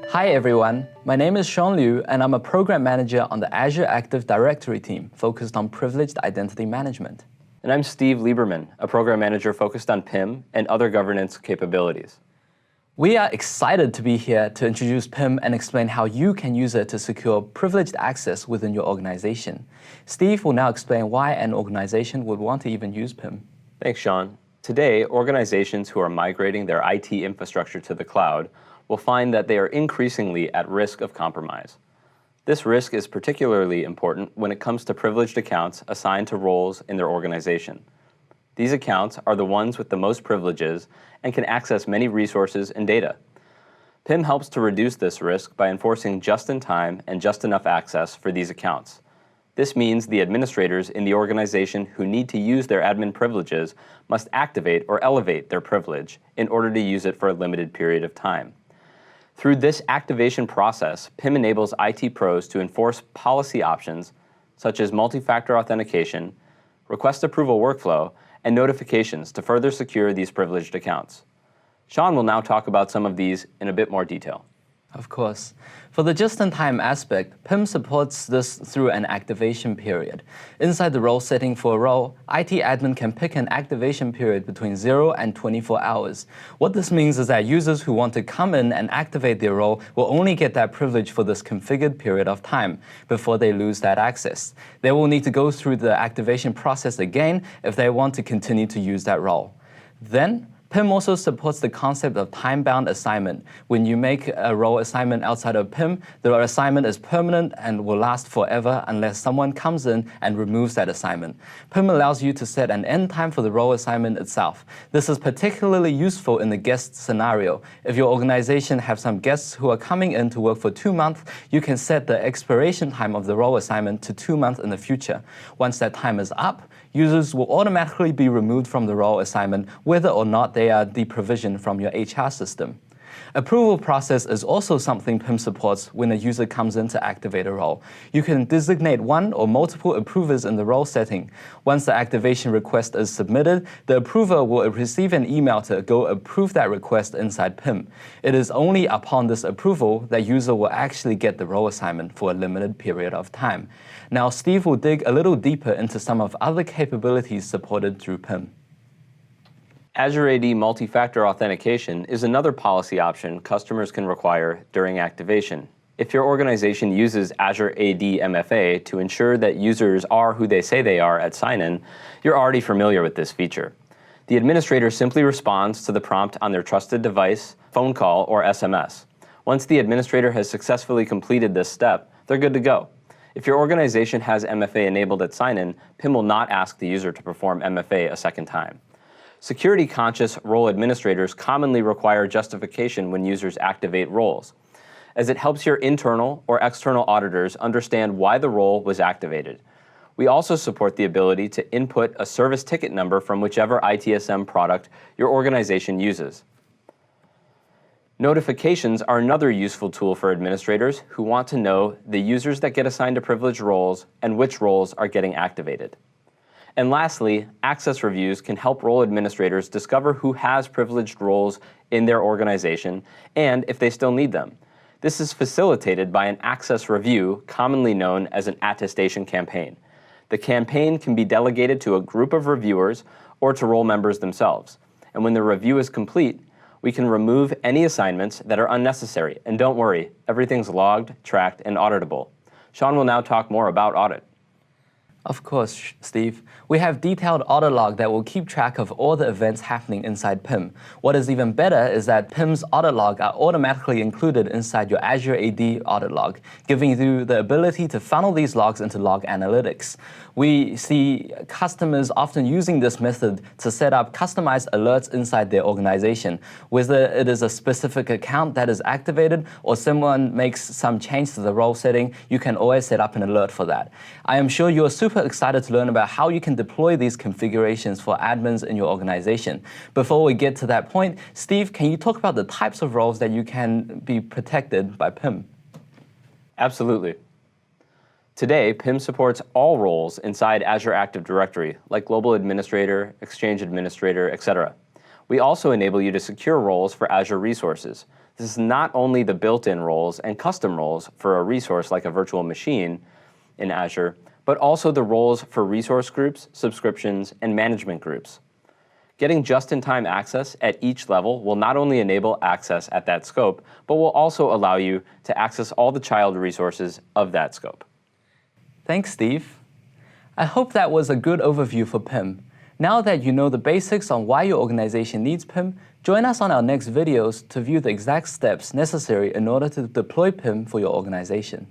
Hi everyone, my name is Sean Liu and I'm a program manager on the Azure Active Directory team focused on privileged identity management. And I'm Steve Lieberman, a program manager focused on PIM and other governance capabilities. We are excited to be here to introduce PIM and explain how you can use it to secure privileged access within your organization. Steve will now explain why an organization would want to even use PIM. Thanks, Sean. Today, organizations who are migrating their IT infrastructure to the cloud will find that they are increasingly at risk of compromise. This risk is particularly important when it comes to privileged accounts assigned to roles in their organization. These accounts are the ones with the most privileges and can access many resources and data. PIM helps to reduce this risk by enforcing just-in-time and just enough access for these accounts. This means the administrators in the organization who need to use their admin privileges must activate or elevate their privilege in order to use it for a limited period of time. Through this activation process, PIM enables IT pros to enforce policy options such as multi-factor authentication, request approval workflow, and notifications to further secure these privileged accounts. Sean will now talk about some of these in a bit more detail. Of course. For the just-in-time aspect, PIM supports this through an activation period. Inside the role setting for a role, IT admin can pick an activation period between 0 and 24 hours. What this means is that users who want to come in and activate their role will only get that privilege for this configured period of time before they lose that access. They will need to go through the activation process again if they want to continue to use that role. Then, PIM also supports the concept of time-bound assignment. When you make a role assignment outside of PIM, the assignment is permanent and will last forever unless someone comes in and removes that assignment. PIM allows you to set an end time for the role assignment itself. This is particularly useful in the guest scenario. If your organization has some guests who are coming in to work for 2 months, you can set the expiration time of the role assignment to 2 months in the future. Once that time is up, users will automatically be removed from the role assignment whether or not they are deprovisioned from your HR system. Approval process is also something PIM supports when a user comes in to activate a role. You can designate one or multiple approvers in the role setting. Once the activation request is submitted, the approver will receive an email to go approve that request inside PIM. It is only upon this approval that user will actually get the role assignment for a limited period of time. Now, Steve will dig a little deeper into some of other capabilities supported through PIM. Azure AD multi-factor authentication is another policy option customers can require during activation. If your organization uses Azure AD MFA to ensure that users are who they say they are at sign-in, you're already familiar with this feature. The administrator simply responds to the prompt on their trusted device, phone call, or SMS. Once the administrator has successfully completed this step, they're good to go. If your organization has MFA enabled at sign-in, PIM will not ask the user to perform MFA a second time. Security-conscious role administrators commonly require justification when users activate roles, as it helps your internal or external auditors understand why the role was activated. We also support the ability to input a service ticket number from whichever ITSM product your organization uses. Notifications are another useful tool for administrators who want to know the users that get assigned to privileged roles and which roles are getting activated. And lastly, access reviews can help role administrators discover who has privileged roles in their organization and if they still need them. This is facilitated by an access review, commonly known as an attestation campaign. The campaign can be delegated to a group of reviewers or to role members themselves. And when the review is complete, we can remove any assignments that are unnecessary. And don't worry, everything's logged, tracked, and auditable. Sean will now talk more about audit. Of course, Steve. We have detailed audit log that will keep track of all the events happening inside PIM. What is even better is that PIM's audit log are automatically included inside your Azure AD audit log, giving you the ability to funnel these logs into log analytics. We see customers often using this method to set up customized alerts inside their organization. Whether it is a specific account that is activated or someone makes some change to the role setting, you can always set up an alert for that. I am sure you are super excited to learn about how you can deploy these configurations for admins in your organization. Before we get to that point, Steve, can you talk about the types of roles that you can be protected by PIM? Absolutely. Today, PIM supports all roles inside Azure Active Directory, like Global Administrator, Exchange Administrator, etc. We also enable you to secure roles for Azure resources, This is not only the built-in roles and custom roles for a resource like a virtual machine in Azure, but also the roles for resource groups, subscriptions, and management groups. Getting just-in-time access at each level will not only enable access at that scope, but will also allow you to access all the child resources of that scope. Thanks, Steve. I hope that was a good overview for PIM. Now that you know the basics on why your organization needs PIM, join us on our next videos to view the exact steps necessary in order to deploy PIM for your organization.